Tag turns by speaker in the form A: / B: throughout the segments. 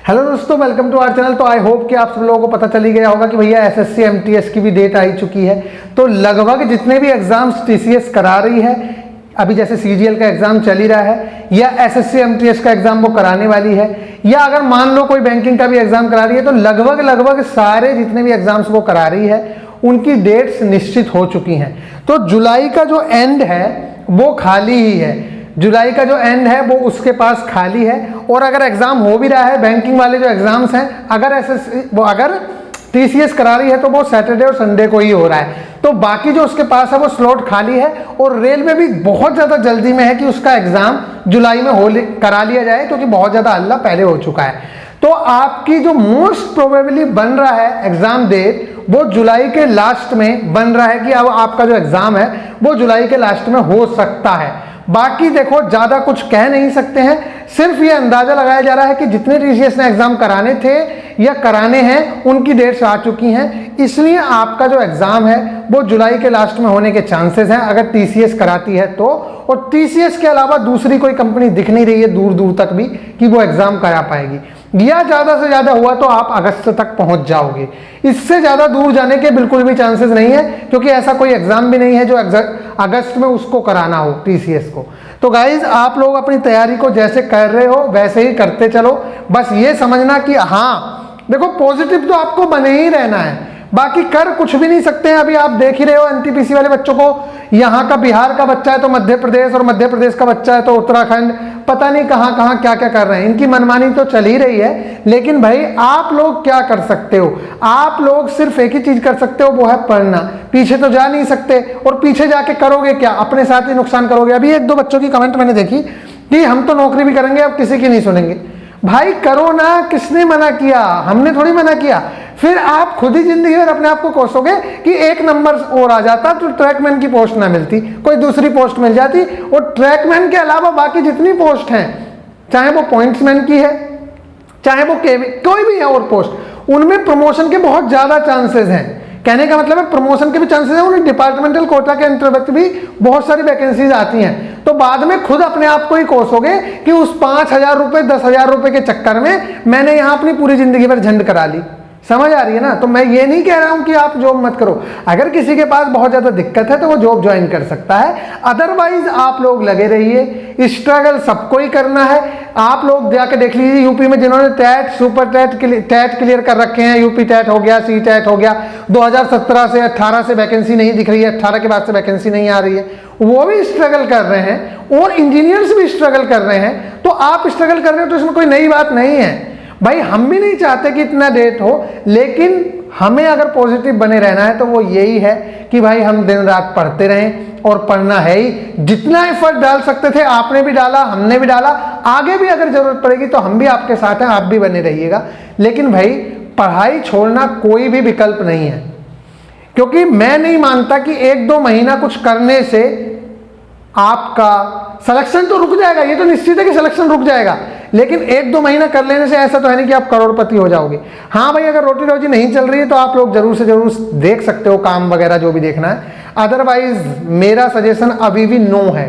A: Hello दोस्तों, welcome to our channel. तो I hope कि आप सब लोगों को पता चली गया होगा कि भैया एसएससी एमटीएस की भी डेट आ चुकी है। तो लगभग जितने भी एग्जाम्स टीसीएस करा रही है, अभी जैसे सीजीएल का एग्जाम चल ही रहा है या एसएससी एमटीएस का एग्जाम वो कराने वाली है, या अगर मान लो कोई बैंकिंग का भी एग्जाम करा रही है, तो लगभग सारे जितने भी एग्जाम्स वो करा रही है उनकी डेट्स निश्चित हो चुकी हैं। तो जुलाई का जो एंड है वो खाली ही है, जुलाई का जो एंड है वो उसके पास खाली है। और अगर एग्जाम हो भी रहा है, बैंकिंग वाले जो एग्जाम्स हैं, अगर टीसीएस करा रही है तो वो सैटरडे और संडे को ही हो रहा है। तो बाकी जो उसके पास है वो स्लॉट खाली है। और रेलवे भी बहुत ज़्यादा जल्दी में है कि उसका एग्जाम जुलाई में करा लिया जाए, क्योंकि बहुत ज़्यादा हल्ला पहले हो चुका है। तो आपकी जो मोस्ट प्रोबेबली बन रहा है एग्जाम डेट, वो जुलाई के लास्ट में बन रहा है कि अब आपका जो एग्जाम है वो जुलाई के लास्ट में हो सकता है। बाकी देखो, ज्यादा कुछ कह नहीं सकते हैं, सिर्फ ये अंदाजा लगाया जा रहा है कि जितने टीसीएस ने एग्जाम कराने थे या कराने हैं उनकी डेट्स आ चुकी हैं, इसलिए आपका जो एग्जाम है वो जुलाई के लास्ट में होने के चांसेस हैं अगर टीसीएस कराती है तो। और टीसीएस के अलावा दूसरी कोई कंपनी दिख नहीं रही है दूर दूर तक भी कि वो एग्जाम करा पाएगी, या ज्यादा से ज्यादा हुआ तो आप अगस्त तक पहुंच जाओगे। इससे ज्यादा दूर जाने के बिल्कुल भी चांसेस नहीं है, क्योंकि ऐसा कोई एग्जाम भी नहीं है जो अगस्त में उसको कराना हो टीसीएस को। तो गाइज, आप लोग अपनी तैयारी को जैसे कर रहे हो वैसे ही करते चलो। बस ये समझना कि हाँ देखो, पॉजिटिव तो आपको बने ही रहना है, बाकी कर कुछ भी नहीं सकते हैं। अभी आप देख ही रहे हो एनटीपीसी वाले बच्चों को, यहाँ का बिहार का बच्चा है तो मध्य प्रदेश, और मध्य प्रदेश का बच्चा है तो उत्तराखंड, पता नहीं कहाँ कहाँ क्या क्या कर रहे हैं। इनकी मनमानी तो चल ही रही है, लेकिन भाई आप लोग क्या कर सकते हो? आप लोग सिर्फ एक ही चीज कर सकते हो, वो है पढ़ना। पीछे तो जा नहीं सकते, और पीछे जाके करोगे क्या? अपने साथ ही नुकसान करोगे। अभी एक दो बच्चों की कमेंट मैंने देखी कि हम तो नौकरी भी करेंगे, अब किसी की नहीं सुनेंगे। भाई करो ना, किसने मना किया? हमने थोड़ी मना किया। फिर आप खुद ही जिंदगी में अपने आप को कोसोगे कि एक नंबर और आ जाता तो ट्रैकमैन की पोस्ट ना मिलती, कोई दूसरी पोस्ट मिल जाती। और ट्रैकमैन के अलावा बाकी जितनी पोस्ट हैं, चाहे वो पॉइंट्समैन की है, चाहे वो कोई भी है और पोस्ट, उनमें प्रमोशन के बहुत ज्यादा चांसेस हैं। कहने का मतलब है प्रमोशन के भी चांसेस हैं, उन्हें डिपार्टमेंटल कोटा के अंतर्गत भी बहुत सारी वैकेंसीज आती हैं। तो बाद में खुद अपने आप को ही कोसोगे कि उस 5,000 रुपए 10,000 रुपए के चक्कर में मैंने यहां अपनी पूरी जिंदगी भर झंड करा ली। समझ आ रही है ना? तो मैं ये नहीं कह रहा हूं कि आप जॉब मत करो। अगर किसी के पास बहुत ज्यादा दिक्कत है तो वो जॉब ज्वाइन कर सकता है, अदरवाइज आप लोग लगे रहिए। स्ट्रगल सबको ही करना है। आप लोग जाके देख लीजिए यूपी में जिन्होंने टैट, सुपर टैट क्लियर कर रखे हैं, यूपी टैट हो गया, सी टैट हो गया, 2017 से 18 से वैकेंसी नहीं दिख रही है, 18 के बाद से वैकेंसी नहीं आ रही है, वो भी स्ट्रगल कर रहे हैं, और इंजीनियर्स भी स्ट्रगल कर रहे हैं। तो आप स्ट्रगल कर रहे हो तो इसमें कोई नई बात नहीं है भाई। हम भी नहीं चाहते कि इतना डेट हो, लेकिन हमें अगर पॉजिटिव बने रहना है तो वो यही है कि भाई हम दिन रात पढ़ते रहें, और पढ़ना है ही। जितना एफर्ट डाल सकते थे आपने भी डाला, हमने भी डाला, आगे भी अगर जरूरत पड़ेगी तो हम भी आपके साथ हैं, आप भी बने रहिएगा। लेकिन भाई पढ़ाई छोड़ना कोई भी विकल्प नहीं है, क्योंकि मैं नहीं मानता कि 1-2 महीना कुछ करने से आपका सिलेक्शन तो रुक जाएगा। ये तो निश्चित है कि सिलेक्शन रुक जाएगा, लेकिन 1-2 महीना कर लेने से ऐसा तो है नहीं कि आप करोड़पति हो जाओगे। हाँ भाई, अगर रोटी रोजी नहीं चल रही है तो आप लोग जरूर से जरूर देख सकते हो काम वगैरह जो भी देखना है। अदरवाइज मेरा सजेशन अभी भी नो है।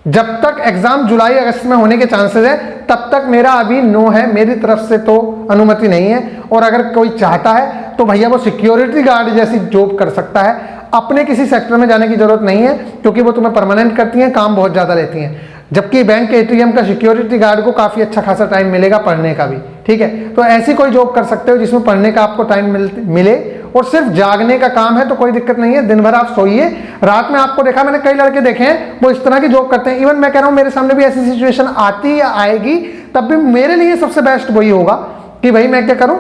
A: जब तक एग्जाम जुलाई अगस्त में होने के चांसेस है तब तक मेरा अभी नो है, मेरी तरफ से तो अनुमति नहीं है। और अगर कोई चाहता है तो भैया वो सिक्योरिटी गार्ड जैसी जॉब कर सकता है। अपने किसी सेक्टर में जाने की जरूरत नहीं है, क्योंकि वो तुम्हें परमानेंट करती हैं, काम बहुत ज्यादा लेती हैं। जबकि बैंक के एटीएम का सिक्योरिटी गार्ड को काफी अच्छा खासा टाइम मिलेगा पढ़ने का भी, ठीक है। तो ऐसी कोई जॉब कर सकते हो जिसमें पढ़ने का आपको टाइम मिले, और सिर्फ जागने का काम है तो कोई दिक्कत नहीं है। दिन भर आप सोइए, रात में आपको देखा, मैंने कई लड़के देखे हैं वो इस तरह की जॉब करते हैं। इवन मैं कह रहा हूं मेरे सामने भी ऐसी सिचुएशन आती या आएगी, तब भी मेरे लिए सबसे बेस्ट वही होगा कि भाई मैं क्या करूं,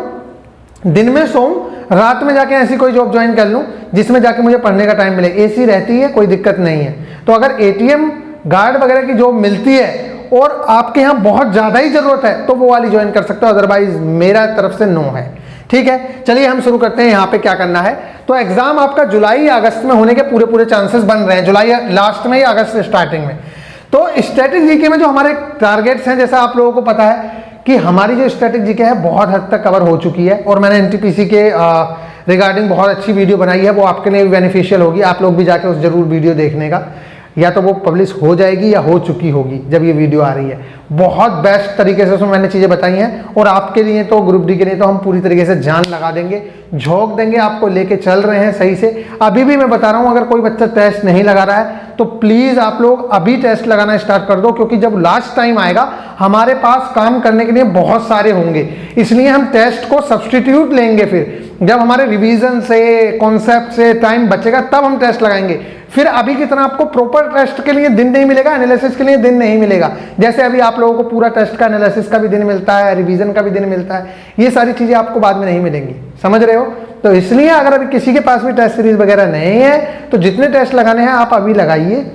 A: दिन में सोऊं, रात में जाके ऐसी कोई जॉब ज्वाइन कर लूं जिसमें जाके मुझे पढ़ने का टाइम मिले। एसी रहती है, कोई दिक्कत नहीं है। तो अगर एटीएम गार्ड वगैरह की जॉब मिलती है और आपके यहाँ बहुत ज्यादा ही जरूरत है तो वो वाली ज्वाइन कर सकते हो, अदरवाइज मेरा तरफ से नो है, ठीक है। चलिए हम शुरू करते हैं यहाँ पे क्या करना है। तो एग्जाम आपका जुलाई या अगस्त में होने के पूरे चांसेस बन रहे हैं, जुलाई लास्ट में या अगस्त स्टार्टिंग में। तो स्टैटिक जीके में जो हमारे टारगेट्स हैं, जैसा आप लोगों को पता है कि हमारी जो स्टैटिक जीके है बहुत हद तक कवर हो चुकी है, और मैंने एनटीपीसी के रिगार्डिंग बहुत अच्छी वीडियो बनाई है, वो आपके लिए भी बेनिफिशियल होगी। आप लोग भी जाके उस जरूर वीडियो देखने का। या तो वो पब्लिश हो जाएगी या हो चुकी होगी जब ये वीडियो आ रही है। बहुत बेस्ट तरीके से उसमें मैंने चीज़ें बताई हैं, और आपके लिए तो ग्रुप डी के लिए तो हम पूरी तरीके से जान लगा देंगे, झोंक देंगे, आपको लेके चल रहे हैं सही से। अभी भी मैं बता रहा हूँ, अगर कोई बच्चा टेस्ट नहीं लगा रहा है तो प्लीज़ आप लोग अभी टेस्ट लगाना स्टार्ट कर दो, क्योंकि जब लास्ट टाइम आएगा हमारे पास काम करने के लिए बहुत सारे होंगे। इसलिए हम टेस्ट को सब्सटीट्यूट लेंगे, फिर जब हमारे रिवीजन से, कॉन्सेप्ट से टाइम बचेगा तब हम टेस्ट लगाएंगे। फिर अभी की तरह आपको प्रॉपर टेस्ट के लिए दिन नहीं मिलेगा, एनालिसिस के लिए दिन नहीं मिलेगा। जैसे अभी आप लोगों को पूरा टेस्ट का एनालिसिस का भी दिन मिलता है, रिवीजन का भी दिन मिलता है, ये सारी चीजें आपको बाद में नहीं मिलेंगी, समझ रहे हो। तो इसलिए अगर अभी किसी के पास भी टेस्ट सीरीज वगैरह नहीं है तो जितने टेस्ट लगाने हैं आप अभी लगाइए,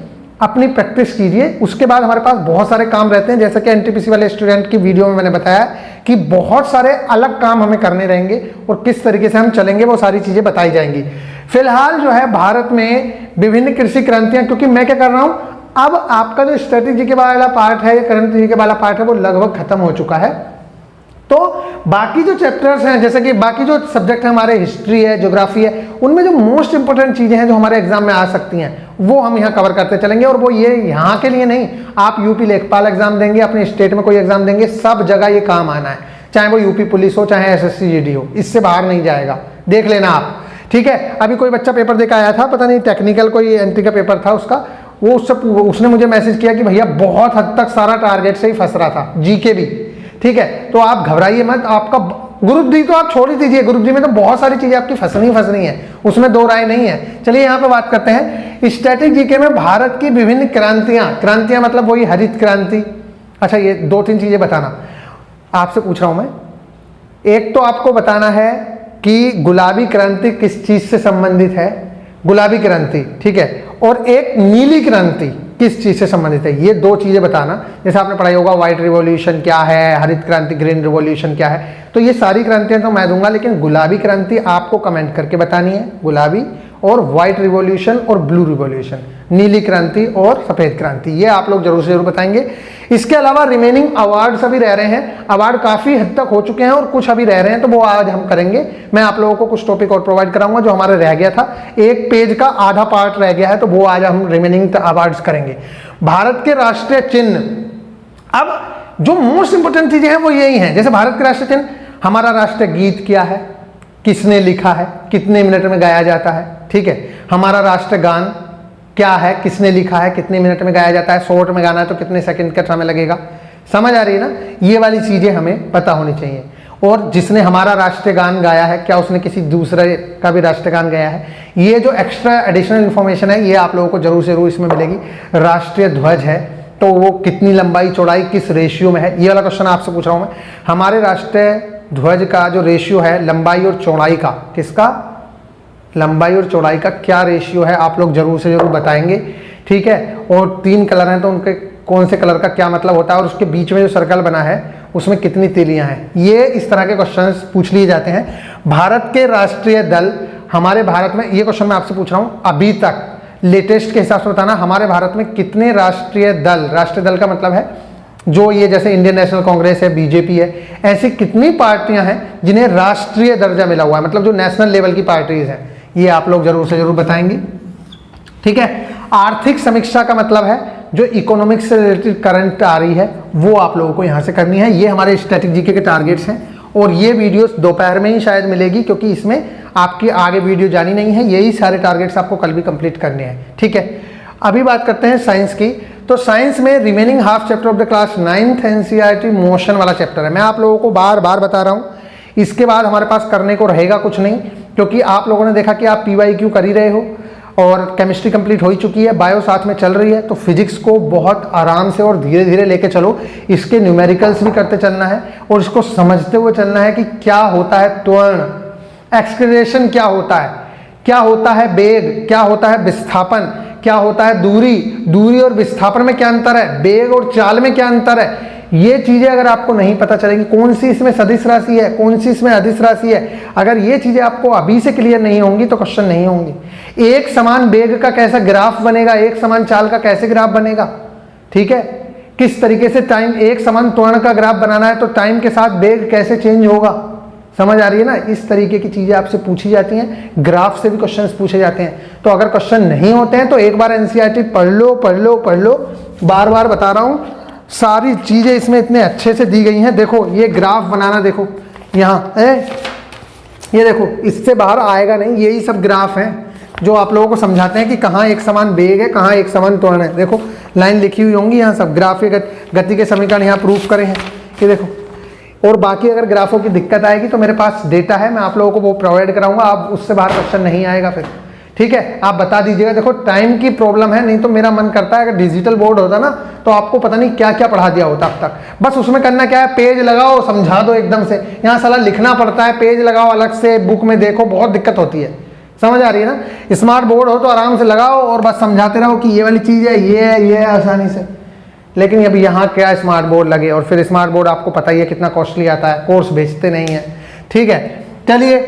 A: अपनी प्रैक्टिस कीजिए। उसके बाद हमारे पास बहुत सारे काम रहते हैं, जैसे कि एनटीपीसी वाले स्टूडेंट की वीडियो में मैंने बताया कि बहुत सारे अलग काम हमें करने रहेंगे और किस तरीके से हम चलेंगे वो सारी चीजें बताई जाएंगी। फिलहाल जो है भारत में विभिन्न कृषि क्रांतियां, क्योंकि मैं क्या कर रहा हूं, अब आपका जो स्ट्रेटेजी के वाला पार्ट है, करंट जी के वाला पार्ट है, वो लगभग खत्म हो चुका है। तो बाकी जो चैप्टर्स हैं, जैसे कि बाकी जो सब्जेक्ट है हमारे, हिस्ट्री है, ज्योग्राफी है, उनमें जो मोस्ट इंपोर्टेंट चीजें हैं जो हमारे एग्जाम में आ सकती हैं वो हम यहाँ कवर करते चलेंगे। और वो ये यहाँ के लिए नहीं, आप यूपी लेखपाल एग्जाम देंगे, अपने स्टेट में कोई एग्जाम देंगे, सब जगह ये काम आना है, चाहे वो यूपी पुलिस हो, चाहे एसएससी जीडी हो, इससे बाहर नहीं जाएगा, देख लेना आप, ठीक है। अभी कोई बच्चा पेपर देकर आया था, पता नहीं टेक्निकल कोई एंट्री का पेपर था उसका, वो उसने मुझे मैसेज किया कि भैया बहुत हद तक सारा टारगेट से ही फंस रहा था, जीके भी, ठीक है। तो आप घबराइए मत, आपका ग्रुप डी तो आप छोड़ ही दीजिए, ग्रुप डी में तो बहुत सारी चीजें आपकी फंसनी है, उसमें दो राय नहीं है। चलिए यहाँ पे बात करते हैं स्टैटिक जीके में भारत की विभिन्न क्रांतियां मतलब वही हरित क्रांति। अच्छा, ये दो तीन चीजें बताना आपसे पूछ रहा हूं मैं। एक तो आपको बताना है कि गुलाबी क्रांति किस चीज से संबंधित है, गुलाबी क्रांति, ठीक है, और एक नीली क्रांति किस चीज से संबंधित है, ये दो चीजें बताना। जैसे आपने पढ़ाई होगा व्हाइट रिवॉल्यूशन क्या है, हरित क्रांति ग्रीन रिवॉल्यूशन क्या है, तो ये सारी क्रांतियां तो मैं दूंगा, लेकिन गुलाबी क्रांति आपको कमेंट करके बतानी है। गुलाबी और व्हाइट रिवॉल्यूशन और ब्लू रिवॉल्यूशन, नीली क्रांति और सफेद क्रांति, ये आप लोग जरूर से जरूर बताएंगे। इसके अलावा रिमेनिंग अवार्ड्स अभी रह रहे हैं, अवार्ड काफी हद तक हो चुके हैं और कुछ अभी रह रहे हैं, तो वो आज हम करेंगे। मैं आप लोगों को कुछ टॉपिक और प्रोवाइड कराऊंगा जो हमारे रह गया था, एक पेज का आधा पार्ट रह गया है, तो वो आज हम रिमेनिंग अवार्ड्स करेंगे। भारत के राष्ट्रीय चिन्ह, अब जो मोस्ट इंपोर्टेंट चीजें हैं वो यही हैं। जैसे भारत के राष्ट्रीय चिन्ह, हमारा राष्ट्रीय गीत क्या है, किसने लिखा है, कितने मिनट में गाया जाता है, ठीक है। हमारा राष्ट्रीय गान क्या है, किसने लिखा है, कितने मिनट में गाया जाता है, शॉर्ट में गाना है तो कितने सेकंड का समय लगेगा, समझ आ रही है ना। ये वाली चीजें हमें पता होनी चाहिए। और जिसने हमारा राष्ट्रीय गान गाया है, क्या उसने किसी दूसरे का भी राष्ट्रीय गान गाया है, ये जो एक्स्ट्रा एडिशनल इन्फॉर्मेशन है ये आप लोगों को जरूर से जरूर इसमें मिलेगी। राष्ट्रीय ध्वज है तो वो कितनी लंबाई चौड़ाई किस रेशियो में है, ये वाला क्वेश्चन आपसे पूछ रहा हूं मैं। हमारे राष्ट्रीय ध्वज का जो रेशियो है लंबाई और चौड़ाई का, किसका, लंबाई और चौड़ाई का क्या रेशियो है, आप लोग जरूर से जरूर बताएंगे, ठीक है। और तीन कलर हैं तो उनके कौन से कलर का क्या मतलब होता है, और उसके बीच में जो सर्कल बना है उसमें कितनी तीलियां हैं, ये इस तरह के क्वेश्चंस पूछ लिए जाते हैं। भारत के राष्ट्रीय दल, हमारे भारत में, ये क्वेश्चन मैं आपसे पूछ रहा हूं, अभी तक लेटेस्ट के हिसाब से बताना, हमारे भारत में कितने राष्ट्रीय दल, राष्ट्रीय दल का मतलब है जो ये जैसे इंडियन नेशनल कांग्रेस है, बीजेपी है, ऐसी कितनी पार्टियां हैं जिन्हें राष्ट्रीय दर्जा मिला हुआ है, मतलब जो नेशनल लेवल की पार्टीज हैं, ये आप लोग जरूर से जरूर बताएंगे, ठीक है। आर्थिक समीक्षा का मतलब है जो इकोनॉमिक्स से रिलेटेड करंट आ रही है वो आप लोगों को यहां से करनी है। ये हमारे स्टैटिक जीके के टारगेट्स हैं और ये वीडियोस दोपहर में ही शायद मिलेगी, क्योंकि इसमें आपकी आगे वीडियो जानी नहीं है, यही सारे टारगेट्स आपको कल भी कंप्लीट करने हैं, ठीक है। अभी बात करते हैं साइंस की। तो साइंस में remaining half chapter of the class 9th NCERT motion वाला चैप्टर है। मैं आप लोगों को बार बार बता रहा हूँ, इसके बाद हमारे पास करने को रहेगा कुछ नहीं, क्योंकि आप लोगों ने देखा कि आप PYQ कर ही रहे हो और केमिस्ट्री कंप्लीट हो ही चुकी है, बायो साथ में चल रही है, तो फिजिक्स को बहुत आराम से और धीरे धीरे लेके चलो। इसके न्यूमेरिकल्स भी करते चलना है और इसको समझते हुए चलना है कि क्या होता है त्वरण, एक्सक्लेरेशन क्या होता है वेग, क्या होता है विस्थापन, क्या होता है दूरी और विस्थापन में क्या अंतर है, वेग और चाल में क्या अंतर है। ये चीजें अगर आपको नहीं पता चलेंगी, कौन सी इसमें सदिश राशि है, कौन सी इसमें अदिश राशि है, अगर ये चीजें आपको अभी से क्लियर नहीं होंगी तो क्वेश्चन नहीं होंगे। एक समान वेग का कैसा ग्राफ बनेगा, एक समान चाल का कैसे ग्राफ बनेगा, ठीक है। किस तरीके से टाइम, एक समान त्वरण का ग्राफ बनाना है तो टाइम के साथ वेग कैसे चेंज होगा, समझ आ रही है ना? इस तरीके की चीजें आपसे पूछी जाती हैं, ग्राफ से भी क्वेश्चंस पूछे जाते हैं। तो अगर क्वेश्चन नहीं होते हैं तो एक बार एनसीईआरटी पढ़ लो पढ़ लो पढ़ लो, बार बार बता रहा हूं, सारी चीजें इसमें इतने अच्छे से दी गई हैं। देखो ये ग्राफ बनाना, देखो यहाँ है, ये देखो इससे बाहर आएगा नहीं, यही सब ग्राफ हैं जो आप लोगों को समझाते हैं कि कहाँ एक समान वेग है, कहाँ एक समान त्वरण है। देखो लाइन लिखी हुई होंगी यहाँ सब, ग्राफ के गति के समीकरण यहाँ प्रूफ करे हैं, ये देखो। और बाकी अगर ग्राफों की दिक्कत आएगी तो मेरे पास डेटा है, मैं आप लोगों को वो प्रोवाइड कराऊंगा, आप उससे बाहर क्वेश्चन नहीं आएगा फिर, ठीक है? आप बता दीजिएगा। देखो टाइम की प्रॉब्लम है, नहीं तो मेरा मन करता है अगर डिजिटल बोर्ड होता ना तो आपको पता नहीं क्या क्या पढ़ा दिया होता अब तक। बस उसमें करना क्या है, पेज लगाओ समझा दो एकदम से। यहाँ साला लिखना पड़ता है, पेज लगाओ अलग से, बुक में देखो, बहुत दिक्कत होती है। समझ आ रही है ना? स्मार्ट बोर्ड हो तो आराम से लगाओ और बस समझाते रहो कि ये वाली चीज़ है, ये है, ये है, आसानी से। लेकिन अभी यहाँ क्या स्मार्ट बोर्ड लगे, और फिर स्मार्ट बोर्ड आपको पता ही है कितना कॉस्टली आता है, कोर्स बेचते नहीं है, ठीक है? चलिए,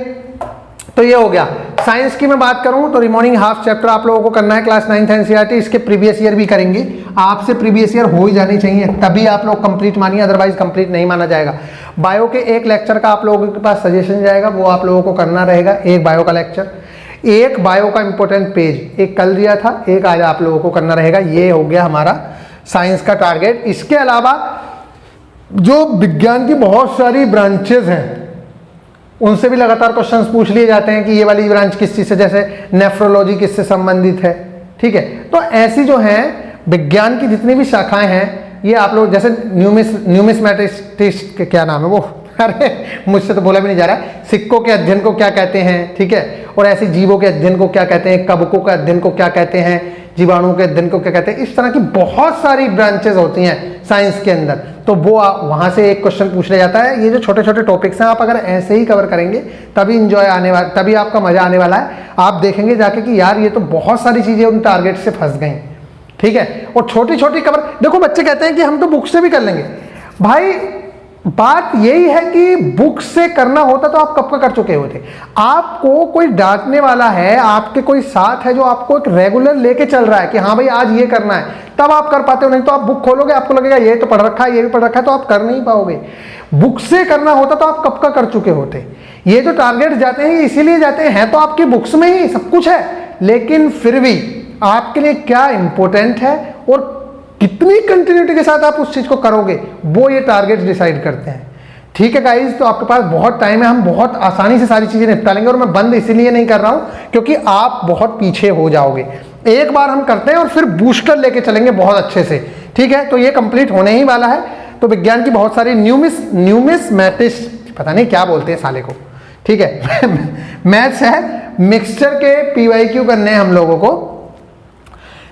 A: तो ये हो गया। साइंस की मैं बात करूं तो रिमेनिंग हाफ चैप्टर आप लोगों को करना है क्लास 9th एनसीईआरटी, इसके प्रीवियस ईयर भी करेंगे। आपसे प्रीवियस ईयर हो ही जानी चाहिए, तभी आप लोग कंप्लीट मानिए, अदरवाइज कंप्लीट नहीं माना जाएगा। बायो के एक लेक्चर का आप लोगों के पास सजेशन जाएगा, वो आप लोगों को करना रहेगा, एक बायो का लेक्चर, एक बायो का इंपॉर्टेंट पेज, एक कल दिया था, एक आज आप लोगों को करना रहेगा। ये हो गया हमारा साइंस का टारगेट। इसके अलावा जो विज्ञान की बहुत सारी ब्रांचेज हैं उनसे भी लगातार क्वेश्चंस पूछ लिए जाते हैं कि ये वाली ब्रांच किस चीज से, जैसे नेफ्रोलॉजी किससे संबंधित है, ठीक है? तो ऐसी जो हैं विज्ञान की जितनी भी शाखाएं हैं, ये आप लोग जैसे न्यूमिस्मैटिक्स के क्या नाम है वो, अरे मुझसे तो बोला भी नहीं जा रहा, सिक्कों के अध्ययन को क्या कहते हैं, ठीक है? और ऐसे जीवों के अध्ययन को क्या कहते हैं, कवकों के अध्ययन को क्या कहते हैं, जीवाणुओं के अध्ययन को क्या कहते हैं, इस तरह की बहुत सारी ब्रांचेज होती हैं साइंस के अंदर। तो वो वहां से एक क्वेश्चन पूछ लिया जाता है। ये जो छोटे छोटे टॉपिक्स हैं आप अगर ऐसे ही कवर करेंगे तभी इंजॉय आने वाला, तभी आपका मजा आने वाला है। आप देखेंगे जाके कि यार ये तो बहुत सारी चीजें उन टारगेट से फंस गई, ठीक है? और छोटी छोटी कवर, देखो बच्चे कहते हैं कि हम तो बुक से भी कर लेंगे। भाई बात यही है कि बुक से करना होता तो आप कब का कर चुके होते। आपको कोई डांटने वाला है, आपके कोई साथ है जो आपको एक रेगुलर लेके चल रहा है कि हाँ भाई आज ये करना है, तब आप कर पाते हो। नहीं तो आप बुक खोलोगे, आपको लगेगा ये तो पढ़ रखा है, ये भी पढ़ रखा है, तो आप कर नहीं पाओगे। बुक से करना होता तो आप कब का कर चुके होते। ये जो टारगेट जाते हैं इसीलिए जाते हैं तो आपकी बुक्स में ही सब कुछ है, लेकिन फिर भी आपके लिए क्या इंपॉर्टेंट है और कितनी कंटिन्यूटी के साथ आप उस चीज को करोगे, वो ये टारगेट डिसाइड करते हैं, ठीक है गाइस? तो आपके पास बहुत टाइम है, हम बहुत आसानी से सारी चीजें निपटा लेंगे। और मैं बंद इसीलिए नहीं कर रहा हूं क्योंकि आप बहुत पीछे हो जाओगे। एक बार हम करते हैं और फिर बूस्टर लेके चलेंगे बहुत अच्छे से, ठीक है? तो ये कंप्लीट होने ही वाला है। तो विज्ञान की बहुत सारी न्यूमिस्मैटिक्स, पता नहीं क्या बोलते हैं साले को, ठीक है? मैथ्स है, मिक्सचर के पीवाईक्यू करने हैं हम लोगों को।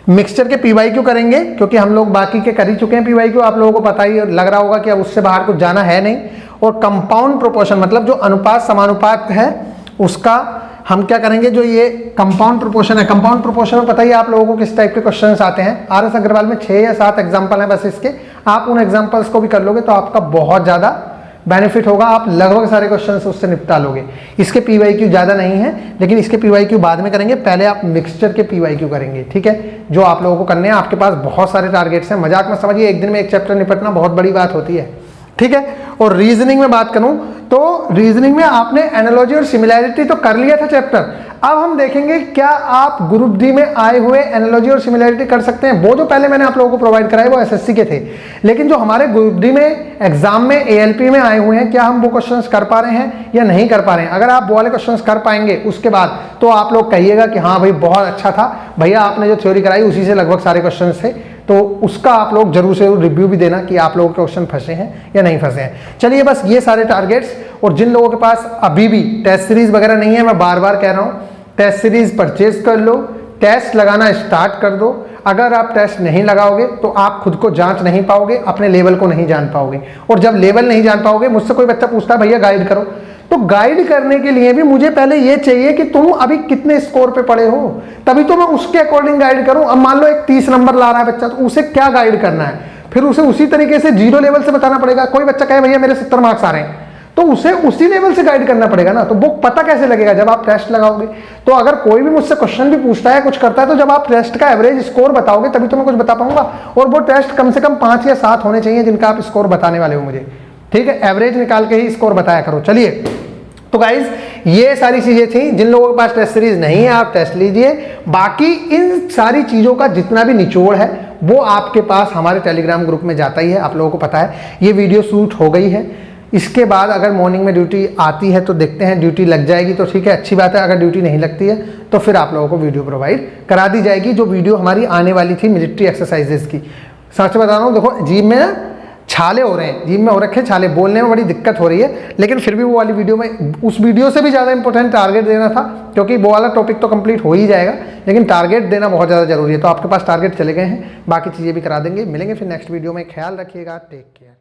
A: मिक्सचर के पीवाईक्यू करेंगे क्योंकि हम लोग बाकी के कर ही चुके हैं पीवाईक्यू, आप लोगों को पता ही लग रहा होगा कि अब उससे बाहर कुछ जाना है नहीं। और कंपाउंड प्रोपोर्शन मतलब जो अनुपात समानुपात है उसका हम क्या करेंगे, जो ये कंपाउंड प्रोपोर्शन है, कंपाउंड प्रोपोर्शन में पता ही आप लोगों को किस टाइप के क्वेश्चंस आते हैं। आरएस अग्रवाल में 6 या 7 एग्जाम्पल हैं बस इसके, आप उन एग्जाम्पल्स को भी कर लोगे तो आपका बहुत ज़्यादा बेनिफिट होगा, आप लगभग सारे क्वेश्चन उससे निपटा लोगे। इसके पीवाईक्यू ज़्यादा नहीं है, लेकिन इसके पीवाईक्यू बाद में करेंगे, पहले आप मिक्सचर के पीवाईक्यू करेंगे, ठीक है? जो आप लोगों को करने हैं, आपके पास बहुत सारे टारगेट्स हैं, मजाक मत समझिए, एक दिन में एक चैप्टर निपटना बहुत बड़ी बात होती है, ठीक है? और रीजनिंग में बात करूं तो रीजनिंग में आपने एनालॉजी और सिमिलैरिटी तो कर लिया था चैप्टर। अब हम देखेंगे क्या आप ग्रुप डी में आए हुए एनालॉजी और सिमिलैरिटी कर सकते हैं। वो जो पहले मैंने आप लोगों को प्रोवाइड कराए वो एसएससी के थे, लेकिन जो हमारे ग्रुप डी में एग्जाम में एएलपी में आए हुए हैं, क्या हम वो क्वेश्चंस कर पा रहे हैं या नहीं कर पा रहे हैं। अगर आप वो वाले क्वेश्चंस कर पाएंगे उसके बाद तो आप लोग कहिएगा कि हाँ भाई बहुत अच्छा था भैया, आपने जो थ्योरी कराई उसी से लगभग सारे क्वेश्चन थे। तो उसका आप लोग जरूर से रिव्यू भी देना कि आप लोगों के क्वेश्चन फंसे हैं या नहीं फंसे हैं। चलिए बस ये सारे टारगेट्स, और जिन लोगों के पास अभी भी टेस्ट सीरीज वगैरह नहीं है, मैं बार बार कह रहा हूँ टेस्ट सीरीज परचेज कर लो, टेस्ट लगाना स्टार्ट कर दो। अगर आप टेस्ट नहीं लगाओगे तो आप खुद को जांच नहीं पाओगे, अपने लेवल को नहीं जान पाओगे, और जब लेवल नहीं जान पाओगे, मुझसे कोई बच्चा पूछता है भैया गाइड करो, तो गाइड करने के लिए भी मुझे पहले ये चाहिए कि तुम अभी कितने स्कोर पे पड़े हो, तभी तो मैं उसके अकॉर्डिंग गाइड करूं। अब मान लो एक 30 नंबर ला रहा है बच्चा, तो उसे क्या गाइड करना है, फिर उसे उसी तरीके से 0 लेवल से बताना पड़ेगा। कोई बच्चा कहे भैया मेरे 70 मार्क्स आ रहे हैं, तो उसे उसी लेवल से गाइड करना पड़ेगा ना। तो वो पता कैसे लगेगा जब आप टेस्ट लगाओगे। तो अगर कोई भी मुझसे क्वेश्चन भी पूछता है, कुछ करता है, तो जब आप टेस्ट का एवरेज स्कोर बताओगे तभी तो मैं कुछ बता पाऊंगा। और वो टेस्ट कम से कम 5 या 7 होने चाहिए जिनका आप स्कोर बताने वाले हो मुझे, ठीक है? एवरेज निकाल के ही स्कोर बताया करो। चलिए तो गाइज ये सारी चीजें थी। जिन लोगों के पास टेस्ट सीरीज नहीं है आप टेस्ट लीजिए। बाकी इन सारी चीजों का जितना भी निचोड़ है वो आपके पास हमारे टेलीग्राम ग्रुप में जाता ही है, आप लोगों को पता है। ये वीडियो शूट हो गई है, इसके बाद अगर मॉर्निंग में ड्यूटी आती है तो देखते हैं, ड्यूटी लग जाएगी तो ठीक है, अच्छी बात है। अगर ड्यूटी नहीं लगती है तो फिर आप लोगों को वीडियो प्रोवाइड करा दी जाएगी, जो वीडियो हमारी आने वाली थी मिलिट्री एक्सरसाइजेस की। सच बता रहा हूँ, देखो जिम में ना छाले हो रहे हैं, जिम में हो रखे छाले, बोलने में बड़ी दिक्कत हो रही है, लेकिन फिर भी वो वाली वीडियो में, उस वीडियो से भी ज़्यादा इंपॉर्टेंट टारगेट देना था, क्योंकि वो वाला टॉपिक तो कंप्लीट हो ही जाएगा, लेकिन टारगेट देना बहुत ज़्यादा जरूरी है। तो आपके पास टारगेट चले गए हैं, बाकी चीज़ें भी करा देंगे। मिलेंगे फिर नेक्स्ट वीडियो में, ख्याल रखिएगा, टेक केयर।